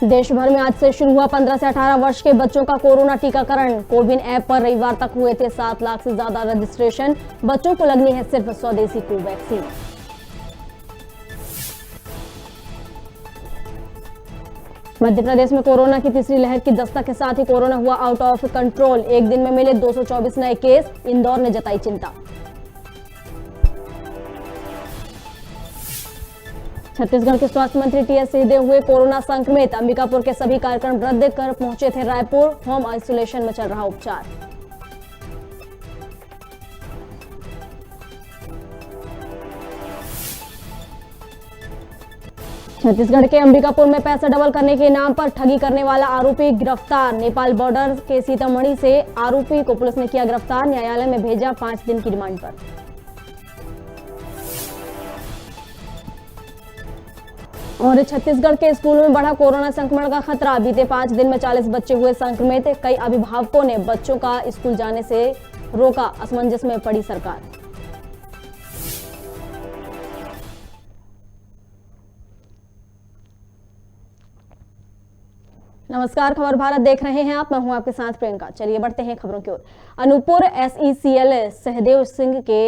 देश भर में आज से शुरू हुआ 15 से 18 वर्ष के बच्चों का कोरोना टीकाकरण। कोविन ऐप पर रविवार तक हुए थे 7 लाख से ज्यादा रजिस्ट्रेशन। बच्चों को लगनी है सिर्फ स्वदेशी कोवैक्सीन। मध्य प्रदेश में कोरोना की तीसरी लहर की दस्तक के साथ ही कोरोना हुआ आउट ऑफ कंट्रोल। एक दिन में मिले 224 नए केस। इंदौर ने जताई चिंता। छत्तीसगढ़ के स्वास्थ्य मंत्री टीएस सिंहदेव हुए कोरोना संक्रमित। अंबिकापुर के सभी कार्यक्रम रद्द कर पहुंचे थे रायपुर। होम आइसोलेशन में चल रहा उपचार। छत्तीसगढ़ के अंबिकापुर में पैसा डबल करने के नाम पर ठगी करने वाला आरोपी गिरफ्तार। नेपाल बॉर्डर के सीतामढ़ी से आरोपी को पुलिस ने किया गिरफ्तार। न्यायालय में भेजा 5 दिन की रिमांड पर। और छत्तीसगढ़ के स्कूलों में बढ़ा कोरोना संक्रमण का खतरा। बीते 5 दिन में 40 बच्चे हुए संक्रमित। कई अभिभावकों ने बच्चों का स्कूल जाने से रोका। असमंजस में पड़ी सरकार। नमस्कार, खबर भारत देख रहे हैं आप। मैं हूं आपके साथ प्रियंका। चलिए बढ़ते हैं खबरों की ओर। अनूपपुर एसईसीएल सहदेव सिंह के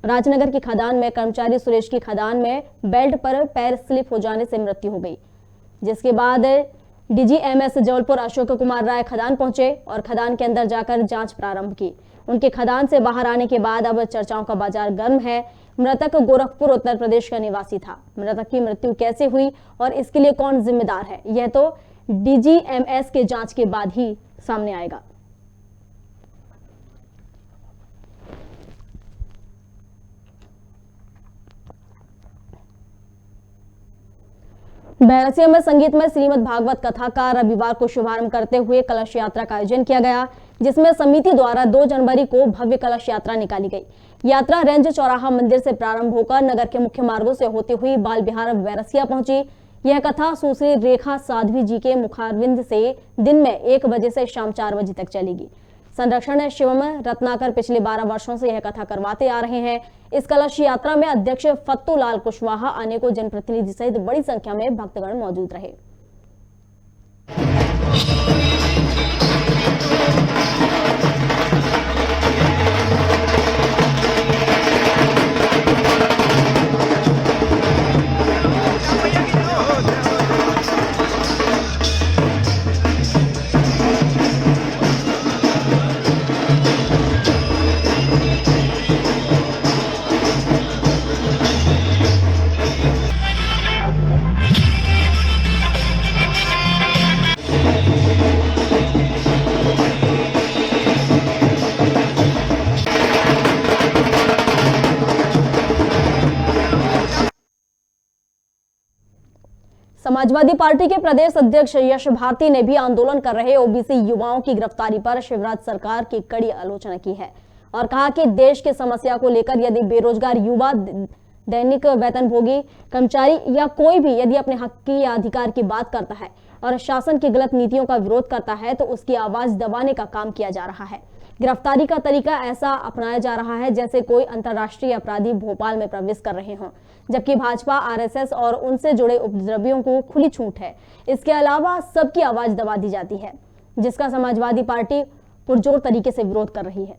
राजनगर की खदान में कर्मचारी सुरेश की खदान में बेल्ट पर पैर स्लिप हो जाने से मृत्यु हो गई, जिसके बाद डीजीएमएस जबलपुर अशोक कुमार राय खदान पहुंचे और खदान के अंदर जाकर जांच प्रारंभ की। उनके खदान से बाहर आने के बाद अब चर्चाओं का बाजार गर्म है। मृतक गोरखपुर उत्तर प्रदेश का निवासी था। मृतक की मृत्यु कैसे हुई और इसके लिए कौन जिम्मेदार है, यह तो डीजीएमएस के जांच के बाद ही सामने आएगा। बैरसिया में संगीतमय श्रीमद् भागवत कथा का रविवार को शुभारंभ करते हुए कलश यात्रा का आयोजन किया गया, जिसमें समिति द्वारा 2 जनवरी को भव्य कलश यात्रा निकाली गई। यात्रा रेंज चौराहा मंदिर से प्रारंभ होकर नगर के मुख्य मार्गों से होती हुई बाल विहार बैरसिया पहुंची। यह कथा सुश्री रेखा साध्वी जी के मुखारविंद से दिन में 1 बजे से शाम 4 बजे तक चलेगी। संरक्षण शिवम रत्नाकर पिछले 12 वर्षों से यह कथा करवाते आ रहे हैं। इस कलश यात्रा में अध्यक्ष फत्तू लाल कुशवाहा, अनेकों जनप्रतिनिधि सहित बड़ी संख्या में भक्तगण मौजूद रहे। समाजवादी पार्टी के प्रदेश अध्यक्ष यश भारती ने भी आंदोलन कर रहे ओबीसी युवाओं की गिरफ्तारी पर शिवराज सरकार की कड़ी आलोचना की है और कहा कि देश की समस्या को लेकर यदि बेरोजगार युवा, दैनिक वेतनभोगी कर्मचारी या कोई भी यदि अपने हक की या अधिकार की बात करता है और शासन की गलत नीतियों का विरोध करता है तो उसकी आवाज दबाने का काम किया जा रहा है। गिरफ्तारी का तरीका ऐसा अपनाया जा रहा है जैसे कोई अंतर्राष्ट्रीय अपराधी भोपाल में प्रवेश कर रहे हों, जबकि भाजपा, आरएसएस और उनसे जुड़े उपद्रवियों को खुली छूट है। इसके अलावा सबकी आवाज दबा दी जाती है, जिसका समाजवादी पार्टी पुरजोर तरीके से विरोध कर रही है।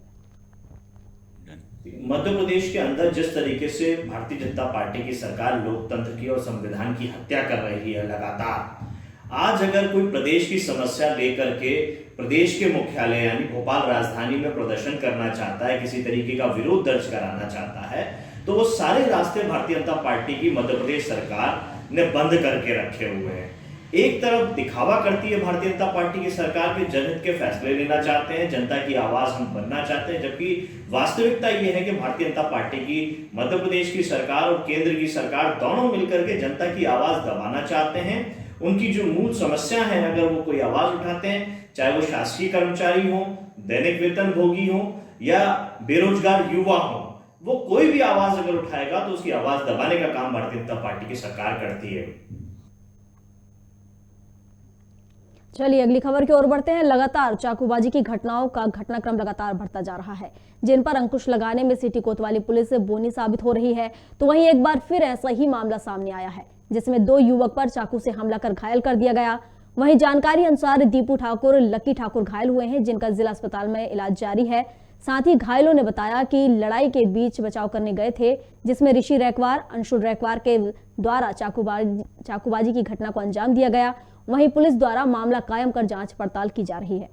मध्य प्रदेश के अंदर जिस तरीके से भारतीय जनता पार्टी की सरकार लोकतंत्र की और संविधान की हत्या कर रही है लगातार, आज अगर कोई प्रदेश की समस्या लेकर के प्रदेश के मुख्यालय यानी भोपाल राजधानी में प्रदर्शन करना चाहता है, किसी तरीके का विरोध दर्ज कराना चाहता है, तो वो सारे रास्ते भारतीय जनता पार्टी की मध्य प्रदेश सरकार ने बंद करके रखे हुए हैं। एक तरफ दिखावा करती है भारतीय जनता पार्टी की सरकार के जनहित के फैसले लेना चाहते हैं, जनता की आवाज हम बनना चाहते हैं, जबकि वास्तविकता यह है कि भारतीय जनता पार्टी की मध्य प्रदेश की सरकार और केंद्र की सरकार दोनों मिलकर के जनता की आवाज दबाना चाहते हैं। उनकी जो मूल समस्या है, अगर वो कोई आवाज उठाते हैं, चाहे वो शासकीय कर्मचारी हो, दैनिक वेतन भोगी हो या बेरोजगार युवा हो, वो कोई भी आवाज अगर उठाएगा तो उसकी आवाज दबाने का काम भारतीय जनता पार्टी की सरकार करती है। चलिए अगली खबर की ओर बढ़ते हैं। लगातार चाकूबाजी की घटनाओं का घटनाक्रम लगातार बढ़ता जा रहा है, जिन पर अंकुश लगाने में सिटी कोतवाली पुलिस बोनी साबित हो रही है। तो वहीं एक बार फिर ऐसा ही मामला सामने आया है, जिसमें 2 युवक पर चाकू से हमला कर घायल कर दिया गया। वहीं जानकारी अनुसार दीपू ठाकुर, लक्की ठाकुर घायल हुए हैं, जिनका जिला अस्पताल में इलाज जारी है। साथ ही घायलों ने बताया कि लड़ाई के बीच बचाव करने गए थे, जिसमें ऋषि रैकवार, अंशुल रैकवार के द्वारा चाकूबाजी की घटना को अंजाम दिया गया। वहीं पुलिस द्वारा मामला कायम कर जांच पड़ताल की जा रही है।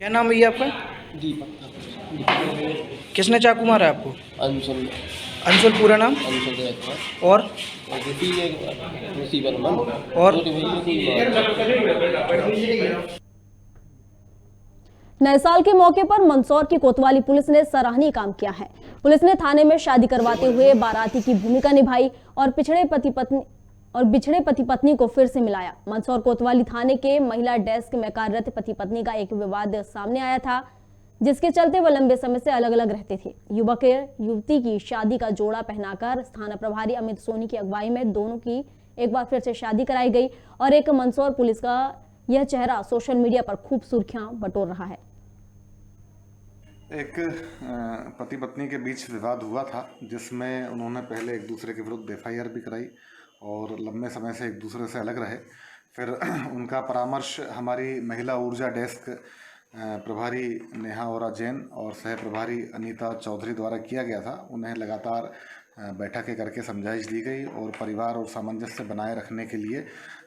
क्या नाम भैया आपका? किसने चाकू मारा आपको? अंशुल। अंशुल पूरा नाम? अंशुल रैकवार। और ऋषि वर्मन। और नए साल के मौके पर मंदसौर की कोतवाली पुलिस ने सराहनीय काम किया है। पुलिस ने थाने में शादी करवाते हुए बाराती की भूमिका निभाई और बिछड़े पति पत्नी को फिर से मिलाया। मंदसौर कोतवाली थाने के महिला डेस्क में कार्यरत पति पत्नी का एक विवाद सामने आया था, जिसके चलते वह लंबे समय से अलग अलग रहते थे। युवक युवती की शादी का जोड़ा पहनाकर थाना प्रभारी अमित सोनी की अगुवाई में दोनों की एक बार फिर से शादी कराई गई और एक मंदसौर पुलिस का यह चेहरा सोशल मीडिया पर खूब सुर्खियां बटोर रहा है। एक पति पत्नी के बीच विवाद हुआ था, जिसमें उन्होंने पहले एक दूसरे के विरुद्ध FIR भी कराई और लंबे समय से एक दूसरे से अलग रहे। फिर उनका परामर्श हमारी महिला ऊर्जा डेस्क प्रभारी नेहा ओरा जैन और सह प्रभारी अनीता चौधरी द्वारा किया गया था। उन्हें लगातार बैठकें करके समझाइश दी गई और परिवार और सामंजस्य बनाए रखने के लिए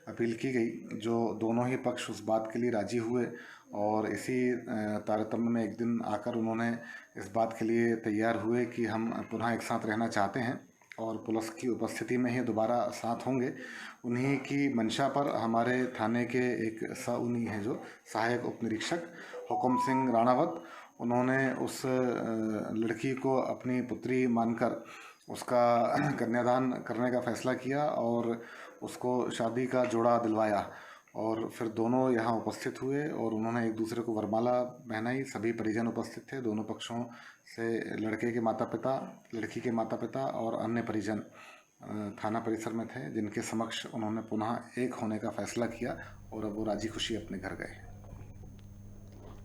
अपील की गई, जो दोनों ही पक्ष उस बात के लिए राजी हुए। और इसी तारतम्य में एक दिन आकर उन्होंने इस बात के लिए तैयार हुए कि हम पुनः एक साथ रहना चाहते हैं और पुलिस की उपस्थिति में ही दोबारा साथ होंगे। उन्हीं की मंशा पर हमारे थाने के एक उन्हीं हैं जो सहायक उप निरीक्षक हुकुम सिंह राणावत, उन्होंने उस लड़की को अपनी पुत्री मानकर उसका कन्यादान करने का फैसला किया और उसको शादी का जोड़ा दिलवाया। और फिर दोनों यहाँ उपस्थित हुए और उन्होंने एक दूसरे को वरमाला पहनाई। सभी परिजन उपस्थित थे, दोनों पक्षों से लड़के के माता पिता, लड़की के माता पिता और अन्य परिजन थाना परिसर में थे, जिनके समक्ष उन्होंने पुनः एक होने का फैसला किया और अब वो राजी खुशी अपने घर गए।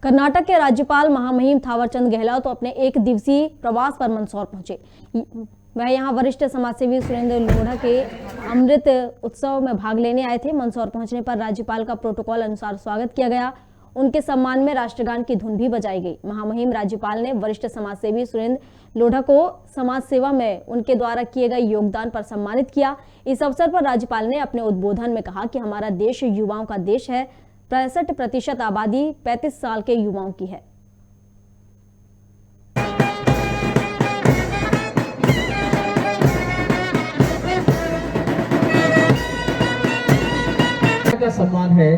कर्नाटक के राज्यपाल महामहिम थावरचंद गहलोत तो अपने 1 दिवसीय प्रवास पर मंदसौर पहुंचे। वह यहां वरिष्ठ समाजसेवी सुरेंद्र लोढ़ा के अमृत उत्सव में भाग लेने आए थे। मंदसौर पहुंचने पर राज्यपाल का प्रोटोकॉल अनुसार स्वागत किया गया। उनके सम्मान में राष्ट्रगान की धुन भी बजाई गई। महामहिम राज्यपाल ने वरिष्ठ समाजसेवी सुरेंद्र लोढ़ा को समाज सेवा में उनके द्वारा किए गए योगदान पर सम्मानित किया। इस अवसर पर राज्यपाल ने अपने उद्बोधन में कहा कि हमारा देश युवाओं का देश है। 65% आबादी 35 साल के युवाओं की है। का सम्मान है,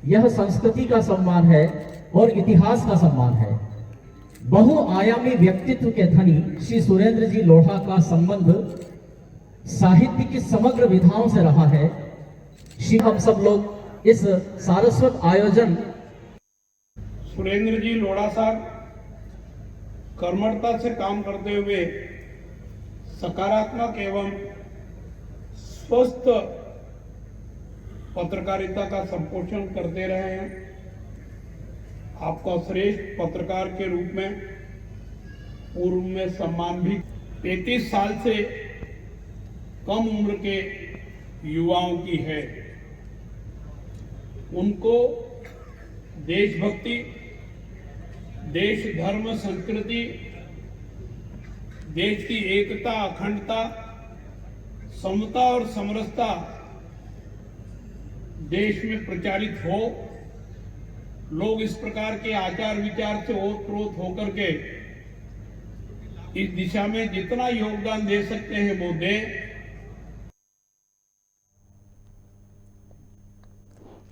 यह संस्कृति का सम्मान है और इतिहास का सम्मान है। बहुआयामी व्यक्तित्व के धनी श्री सुरेंद्र जी लोढ़ा का संबंध साहित्य की समग्र विधाओं से रहा है। श्री हम सब लोग इस सारस्वत आयोजन सुरेंद्र जी लोढ़ा साहब कर्मठता से काम करते हुए सकारात्मक एवं स्वस्थ पत्रकारिता का संपोषण करते रहे हैं। आपका श्रेष्ठ पत्रकार के रूप में पूर्व में सम्मान भी 33 साल से कम उम्र के युवाओं की है। उनको देशभक्ति, देश धर्म संस्कृति, देश की एकता, अखंडता, समता और समरसता देश में प्रचारित हो। लोग इस प्रकार के आचार विचार से ओतप्रोत होकर के इस दिशा में जितना योगदान दे सकते हैं वो दें।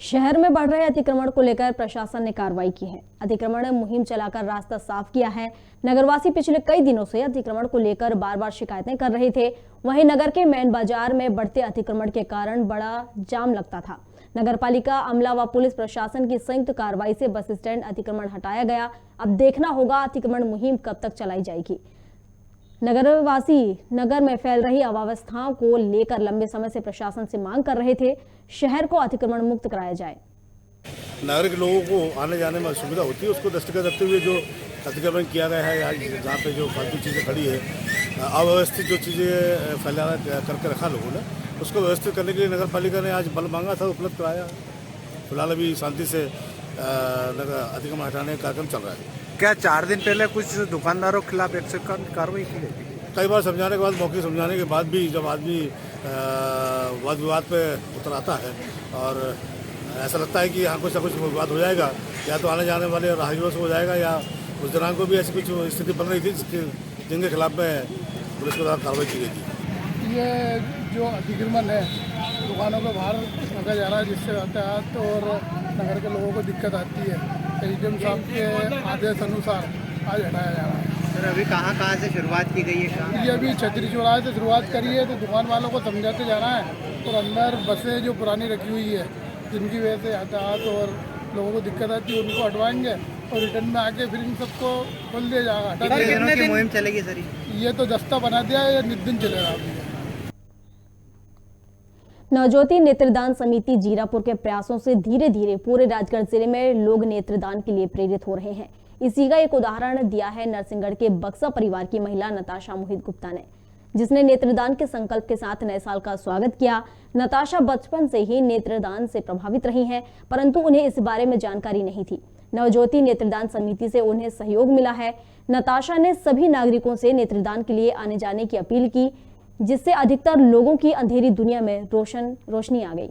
शहर में बढ़ रहे अतिक्रमण को लेकर प्रशासन ने कार्रवाई की है। अतिक्रमण मुहिम चलाकर रास्ता साफ किया है। नगरवासी पिछले कई दिनों से अतिक्रमण को लेकर बार-बार शिकायतें कर रहे थे। वहीं नगर के मेन बाजार में बढ़ते अतिक्रमण के कारण बड़ा जाम लगता था। नगरपालिका, अमला व पुलिस प्रशासन की संयुक्त कार्रवाई से बस स्टैंड अतिक्रमण हटाया गया। अब देखना होगा अतिक्रमण मुहिम कब तक चलाई जाएगी। नगरवासी नगर में फैल रही अव्यवस्थाओं को लेकर लंबे समय से प्रशासन से मांग कर रहे थे, शहर को अतिक्रमण मुक्त कराया जाए। नगर के लोगों को आने जाने में सुविधा होती है, उसको दृष्टिगत रखते हुए जो अतिक्रमण किया गया है, जहाँ पे जो फालतू चीज़ें खड़ी है, अव्यवस्थित जो चीज़ें फैलाना करके रखा लोगों ने, उसको व्यवस्थित करने के लिए नगर पालिका ने आज बल मांगा था, उपलब्ध कराया। फिलहाल अभी शांति से अतिक्रमण हटाने का कार्यक्रम चल रहा है। क्या 4 दिन पहले कुछ दुकानदारों के खिलाफ एक्शन कार्रवाई की गई? कई बार समझाने के बाद, मौके समझाने के बाद भी जब आदमी वाद विवाद पे उतर आता है और ऐसा लगता है कि यहाँ कुछ ना कुछ विवाद हो जाएगा, या तो आने जाने वाले राहगीरों से हो जाएगा, या उस दौरान को भी ऐसी कुछ स्थिति बन रही थी जिनके खिलाफ में पुलिस के द्वारा कार्रवाई की गई थी। ये जो अतिक्रमण है दुकानों के बाहर रखा जा रहा है, जिससे यातायात और नगर के लोगों को दिक्कत आती है, एसडीएम साहब के आदेश अनुसार आज हटाया जा रहा है। सर अभी कहाँ से शुरुआत की गई है? ये अभी छतरी चौराहे से शुरुआत करी है, तो दुकान वालों को समझाते जाना है, और अंदर बसें जो पुरानी रखी हुई है जिनकी वजह से यातायात और लोगों को दिक्कत आती है, उनको हटवाएंगे और रिटर्न में आके फिर इन सबको खोल दिया जाएगा। कितने दिनों की मुहिम चलेगी सर? ये तो दस्ता बना दिया है, ये नित दिन चलेगा। नवज्योति नेत्रदान समिति जीरापुर के प्रयासों से धीरे धीरे पूरे राजगढ़ जिले में लोग नेत्रदान के लिए प्रेरित हो रहे हैं। इसी का एक उदाहरण दिया है नरसिंहगढ़ के बक्सा परिवार की महिला नताशा मोहित गुप्ता ने, जिसने नेत्रदान के संकल्प के साथ नए साल का स्वागत किया। नताशा बचपन से ही नेत्रदान से प्रभावित रही हैं, परंतु उन्हें इस बारे में जानकारी नहीं थी। नवज्योति नेत्रदान समिति से उन्हें सहयोग मिला है। नताशा ने सभी नागरिकों से नेत्रदान के लिए आने जाने की अपील की, जिससे अधिकतर लोगों की अंधेरी दुनिया में रोशनी आ गई।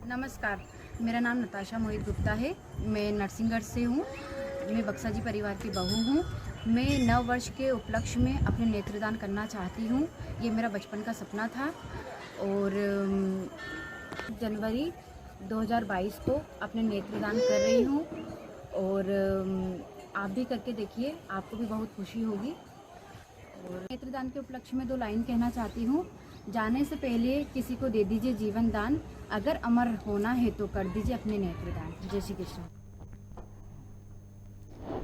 नमस्कार, मेरा नाम नताशा मोहित गुप्ता है। मैं नरसिंहगढ़ से हूँ। मैं बक्सा जी परिवार की बहू हूँ। मैं 9 वर्ष के उपलक्ष्य में अपने नेत्रदान करना चाहती हूँ। ये मेरा बचपन का सपना था और जनवरी 2022 को अपने नेत्रदान कर रही हूँ, और आप भी करके देखिए, आपको भी बहुत खुशी होगी। और नेत्रदान के उपलक्ष्य में 2 लाइन कहना चाहती हूँ। जाने से पहले किसी को दे दीजिए जीवन दान, अगर अमर होना है तो कर दीजिए अपने नेत्रदान। जय श्री कृष्ण।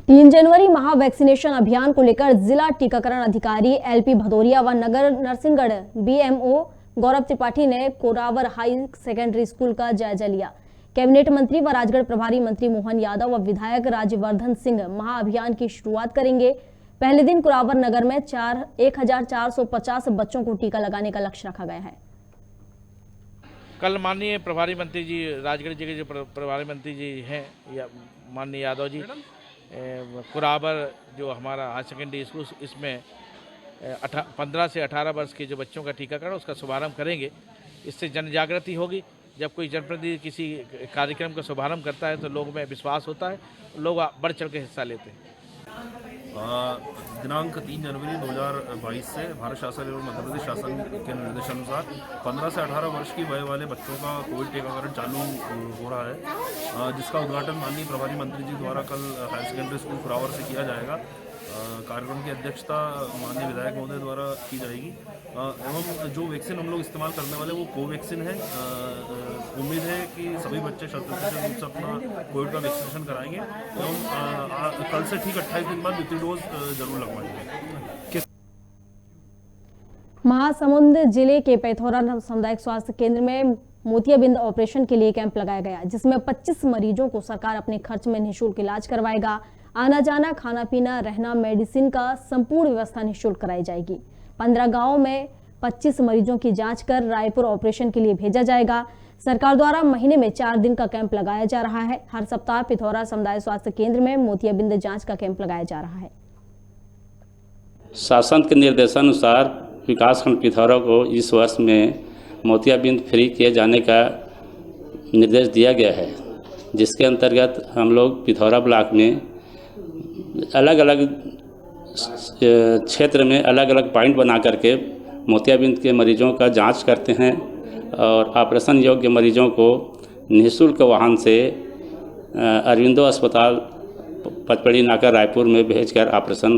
3 जनवरी महा वैक्सीनेशन अभियान को लेकर जिला टीकाकरण अधिकारी एलपी भदौरिया व नगर नरसिंहगढ़ बीएमओ गौरव त्रिपाठी ने कोरावर हाई सेकेंडरी स्कूल का जायजा लिया। कैबिनेट मंत्री व राजगढ़ प्रभारी मंत्री मोहन यादव व विधायक राज्यवर्धन सिंह महाअभियान की शुरुआत करेंगे। पहले दिन कुरावर नगर में 1450 बच्चों को टीका लगाने का लक्ष्य रखा गया है। कल माननीय प्रभारी मंत्री जी, राजगढ़ जिले के जो प्रभारी मंत्री जी हैं, या माननीय यादव जी, कुरावर जो हमारा हाई सेकेंडरी स्कूल, इसमें 15 से 18 वर्ष के जो बच्चों का टीकाकरण उसका शुभारंभ करेंगे। इससे जन जागृति होगी। जब कोई जनप्रतिनिधि किसी कार्यक्रम का शुभारंभ करता है तो लोगों में विश्वास होता है, लोग बढ़ चढ़ के हिस्सा लेते हैं। दिनांक 3 जनवरी 2022 से भारत शासन एवं मध्य प्रदेश शासन के निर्देशानुसार 15 से 18 वर्ष की वय वाले बच्चों का कोविड टीकाकरण चालू हो रहा है, जिसका उद्घाटन माननीय प्रभारी मंत्री जी द्वारा कल हायर सेकेंडरी स्कूल कुरावर से किया जाएगा। कार्यक्रम की अध्यक्षता माननीय विधायक महोदय द्वारा की जाएगी। एवं जो वैक्सीन हम लोग इस्तेमाल करने वाले वो कोवैक्सीन है। उम्मीद है कि सभी बच्चे 100% रूप से अपना कोविड का वैक्सीनेशन कराएंगे एवं कल से ठीक 28 दिन बाद दूसरी डोज जरूर लगवाएंगे। महासमुंद जिले के पैथौरा सामुदायिक स्वास्थ्य केंद्र में मोतियाबिंद ऑपरेशन के लिए कैंप लगाया गया, जिसमें 25 मरीजों को सरकार अपने खर्च में निःशुल्क इलाज करवाएगा। आना जाना, खाना पीना, रहना, मेडिसिन का संपूर्ण व्यवस्था निःशुल्क कराई जाएगी। 15 गांवों में 25 मरीजों की जांच कर रायपुर ऑपरेशन के लिए भेजा जाएगा। सरकार द्वारा महीने में 4 दिन का कैंप लगाया जा रहा है। हर सप्ताह पिथौरा समुदाय स्वास्थ्य केंद्र में मोतियाबिंद जांच का कैंप लगाया जा रहा है। शासन के निर्देशानुसार विकासखंड पिथौरा को इस वर्ष में मोतियाबिंद फ्री किए जाने का निर्देश दिया गया है, जिसके अंतर्गत हम लोग पिथौरा ब्लॉक में अलग अलग क्षेत्र में अलग अलग पॉइंट बना करके मोतियाबिंद के मरीजों का जांच करते हैं और ऑपरेशन योग्य मरीजों को निःशुल्क वाहन से अरविंदो अस्पताल पचपड़ी नाका रायपुर में भेजकर ऑपरेशन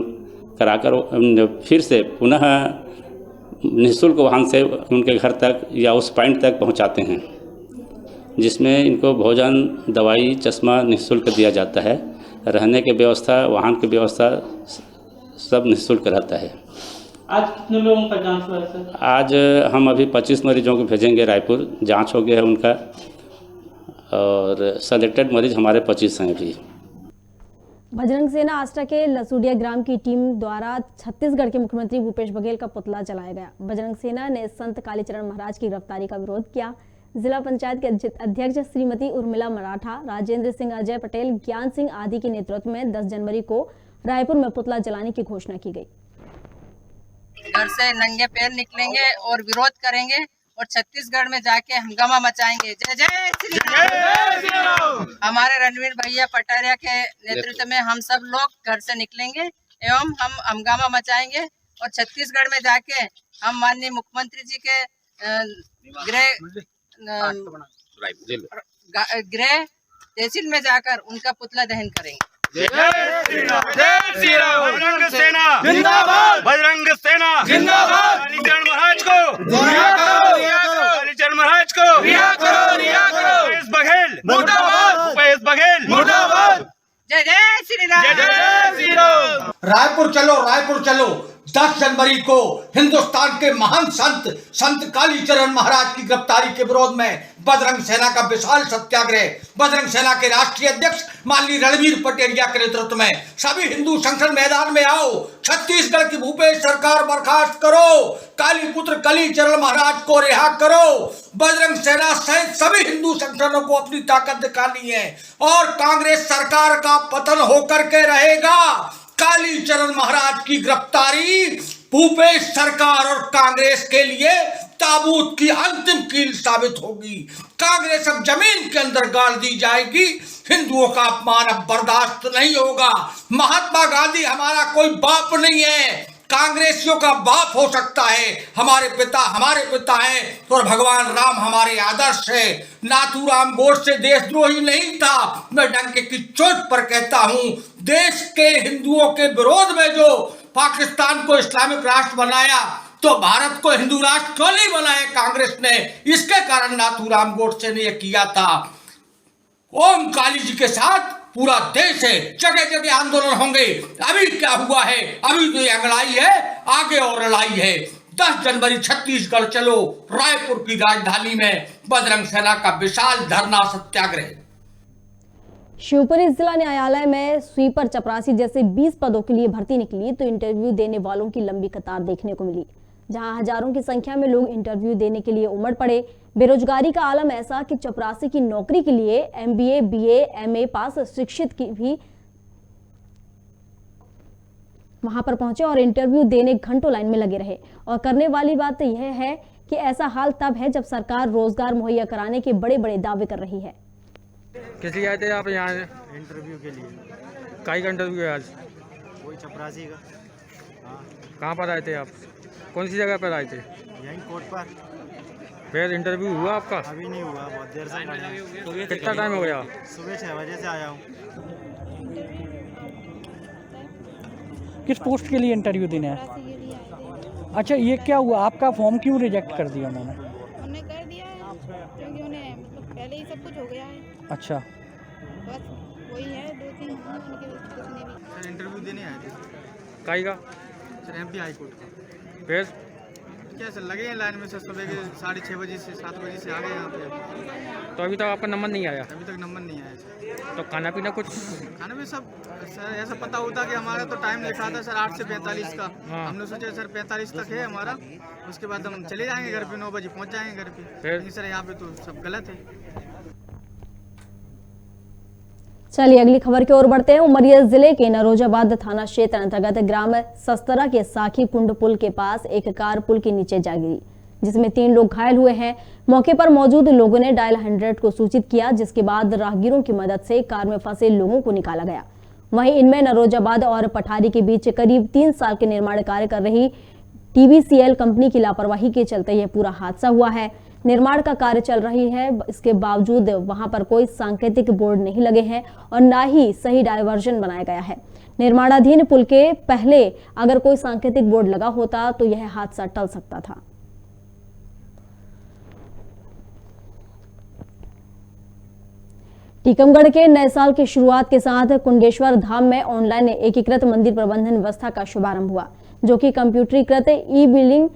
कराकर फिर से पुनः निःशुल्क वाहन से उनके घर तक या उस पॉइंट तक पहुंचाते हैं, जिसमें इनको भोजन, दवाई, चश्मा निःशुल्क दिया जाता है। रहने की व्यवस्था, वाहन की व्यवस्था सब निःशुल्क रहता है। आज कितने लोगों का जांच हुआ है सर? आज हम अभी 25 मरीजों को भेजेंगे रायपुर, जांच हो गया है उनका, और सेलेक्टेड मरीज हमारे 25 हैं अभी। बजरंग सेना आष्टा के लसूडिया ग्राम की टीम द्वारा छत्तीसगढ़ के मुख्यमंत्री भूपेश बघेल का पुतला जलाया गया। बजरंग सेना ने संत कालीचरण महाराज की गिरफ्तारी का विरोध किया। जिला पंचायत के अध्यक्ष श्रीमती उर्मिला मराठा, राजेंद्र सिंह, अजय पटेल, ज्ञान सिंह आदि के नेतृत्व में 10 जनवरी को रायपुर में पुतला जलाने की घोषणा की गई। घर से नंगे पैर निकलेंगे और विरोध करेंगे और छत्तीसगढ़ में जाके हंगामा मचाएंगे। जय जय श्री राम। हमारे रणवीर भैया पटारिया के नेतृत्व में हम सब लोग घर से निकलेंगे एवं हम हंगामा मचाएंगे और छत्तीसगढ़ में जाके हम माननीय मुख्यमंत्री जी के गृह तहसील में जाकर उनका पुतला दहन करेंगे। जय श्री राम, जय श्री राम। बजरंग सेना जिंदाबाद, बजरंग सेना जिंदाबाद। कालीचरण महाराज को रिहा करो, रिहा करो। कालीचरण महाराज को रिहा करो, रिहा करो। भूपेश बघेल मुर्दाबाद, भूपेश बघेल मुर्दाबाद। जय जय श्री राम, जय जय श्री राम। रायपुर चलो, रायपुर चलो। 10 जनवरी को हिंदुस्तान के महान संत कालीचरण महाराज की गिरफ्तारी के विरोध में बजरंग सेना का विशाल सत्याग्रह। बजरंग सेना के राष्ट्रीय अध्यक्ष माननीय रणवीर पटेरिया के नेतृत्व में सभी हिंदू संगठन मैदान में आओ। छत्तीसगढ़ की भूपेश सरकार बर्खास्त करो, काली पुत्र कालीचरण महाराज को रिहा करो। बजरंग सेना सहित सभी हिंदू संगठनों को अपनी ताकत दिखानी है और कांग्रेस सरकार का पतन होकर के रहेगा। कालीचरण महाराज की गिरफ्तारी भूपेश सरकार और कांग्रेस के लिए ताबूत की अंतिम कील साबित होगी। कांग्रेस अब जमीन के अंदर गाड़ दी जाएगी। हिंदुओं का अपमान अब बर्दाश्त नहीं होगा। महात्मा गांधी हमारा कोई बाप नहीं है, कांग्रेसियों का बाप हो सकता है। हमारे पिता हैं और भगवान राम हमारे आदर्श है। नाथूराम गोडसे देशद्रोही नहीं था। मैं डंके की चोट पर कहता हूं, देश के हिंदुओं के विरोध में जो पाकिस्तान को इस्लामिक राष्ट्र बनाया, तो भारत को हिंदू राष्ट्र क्यों नहीं बनाया कांग्रेस ने? इसके कारण नाथूराम गोडसे ने यह किया था। ओम काली जी के साथ पूरा देश है, जगह जगह आंदोलन होंगे। अभी क्या हुआ है? अभी तो ये लड़ाई है, आगे और लड़ाई है। 10 जनवरी छत्तीसगढ़ चलो, रायपुर की राजधानी में बजरंग सेना का विशाल धरना सत्याग्रह। शिवपुरी जिला न्यायालय में स्वीपर, चपरासी जैसे 20 पदों के लिए भर्ती निकली तो इंटरव्यू देने वालों की लंबी कतार देखने को मिली। जहां हजारों की संख्या में लोग इंटरव्यू देने के लिए उमड़ पड़े। बेरोजगारी का आलम ऐसा कि चपरासी की नौकरी के लिए MBA, BA, MA पास शिक्षित की भी वहां पर पहुंचे और इंटरव्यू देने घंटों लाइन में लगे रहे। और करने वाली बात यह है कि ऐसा हाल तब है जब सरकार रोजगार मुहैया कराने के बड़े बड़े दावे कर रही है। किस लिए आए थे आप यहाँ? इंटरव्यू के लिए। काई का इंटरव्यू है आज? वही चपरासी का। हाँ। कहाँ पर आए थे आप? कौन सी जगह पर आए थे? यहीं कोर्ट पर। फिर इंटरव्यू हुआ आपका? अभी नहीं हुआ, बहुत देर से पड़ा। कितना टाइम हो गया? सुबह 6 बजे से आया हूँ। किस पोस्ट के लिए इंटरव्यू देने हैं? अच्छा, ये क्या हुआ? आपका फॉर्म क्यों रिजेक्ट कर दिया उन्होंने? उन्होंने कर दिया है क्योंकि उन्हें पहले ही सब कुछ हो गया है। अच्छा, बस वही है, 2-3 उनके इंटरव्यू देने आए थे। काई का? सर MP हाई कोर्ट का। फिर क्या सर लगे हैं लाइन में सर, सुबह के 6:30 बजे से 7 बजे से आ गए यहाँ पे। तो अभी तक आपका नंबर नहीं आया? अभी तक नंबर नहीं आया सर। तो खाना पीना कुछ? खाने में सब सर ऐसा पता होता कि हमारा तो टाइम लिखा था सर 8 से 45 का। हाँ। हमने सोचा सर 45 तक है हमारा, उसके बाद हम चले जाएंगे घर पे, 9 बजे पहुँच जाएंगे घर पे। लेकिन सर यहाँ पे तो सब गलत है। चलिए अगली खबर की ओर बढ़ते हैं। उमरिया जिले के नरोजाबाद थाना क्षेत्र अंतर्गत ग्राम सस्तरा के साखी कुंड पुल के पास एक कार पुल के नीचे जा गिरी, जिसमें 3 लोग घायल हुए हैं। मौके पर मौजूद लोगों ने डायल 100 को सूचित किया, जिसके बाद राहगीरों की मदद से कार में फंसे लोगों को निकाला गया। वहीं इनमें नरोजाबाद और पठारी के बीच करीब 3 साल के निर्माण कार्य कर रही TBCL कंपनी की लापरवाही के चलते यह पूरा हादसा हुआ है। निर्माण का कार्य चल रही है, इसके बावजूद वहां पर कोई सांकेतिक बोर्ड नहीं लगे हैं और ना ही सही डायवर्जन बनाया गया है। निर्माणाधीन पुल के पहले अगर कोई सांकेतिक बोर्ड लगा होता तो यह हादसा टल सकता था। टीकमगढ़ के नए साल की शुरुआत के साथ कुंडेश्वर धाम में ऑनलाइन एकीकृत मंदिर प्रबंधन व्यवस्था का शुभारंभ हुआ, जो कि कंप्यूटरीकृत ई बिलिंग,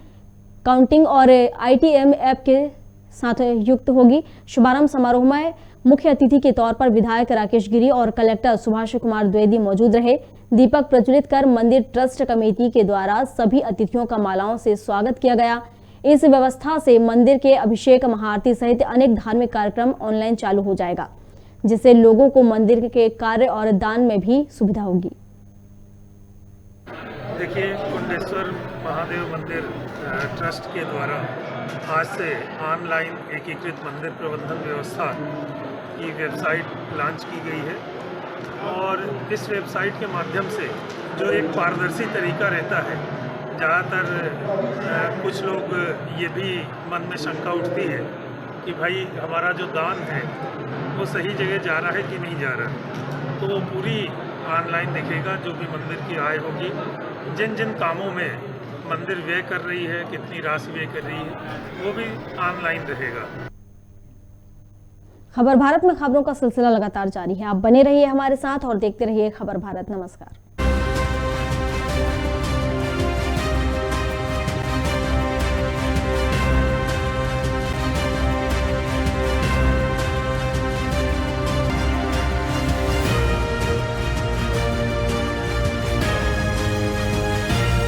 काउंटिंग और ITM ऐप के साथ युक्त होगी। शुभारंभ समारोह में मुख्य अतिथि के तौर पर विधायक राकेश गिरी और कलेक्टर सुभाष कुमार द्विवेदी मौजूद रहे। दीपक प्रज्वलित कर मंदिर ट्रस्ट कमेटी के द्वारा सभी अतिथियों का मालाओं से स्वागत किया गया। इस व्यवस्था से मंदिर के अभिषेक, महाआरती सहित अनेक धार्मिक कार्यक्रम ऑनलाइन चालू हो जाएगा, जिससे लोगों को मंदिर के कार्य और दान में भी सुविधा होगी। देखिए, कुंडेश्वर महादेव मंदिर ट्रस्ट के द्वारा आज से ऑनलाइन एकीकृत मंदिर प्रबंधन व्यवस्था की वेबसाइट लॉन्च की गई है और इस वेबसाइट के माध्यम से जो एक पारदर्शी तरीका रहता है, ज़्यादातर कुछ लोग ये भी मन में शंका उठती है कि भाई हमारा जो दान है वो सही जगह जा रहा है कि नहीं जा रहा है, तो वो पूरी ऑनलाइन दिखेगा। जो भी मंदिर की आय होगी, जिन जिन कामों में मंदिर व्यय कर रही है, कितनी राशि व्यय कर रही है, वो भी ऑनलाइन रहेगा। खबर भारत में खबरों का सिलसिला लगातार जारी है। आप बने रहिए हमारे साथ और देखते रहिए खबर भारत। नमस्कार।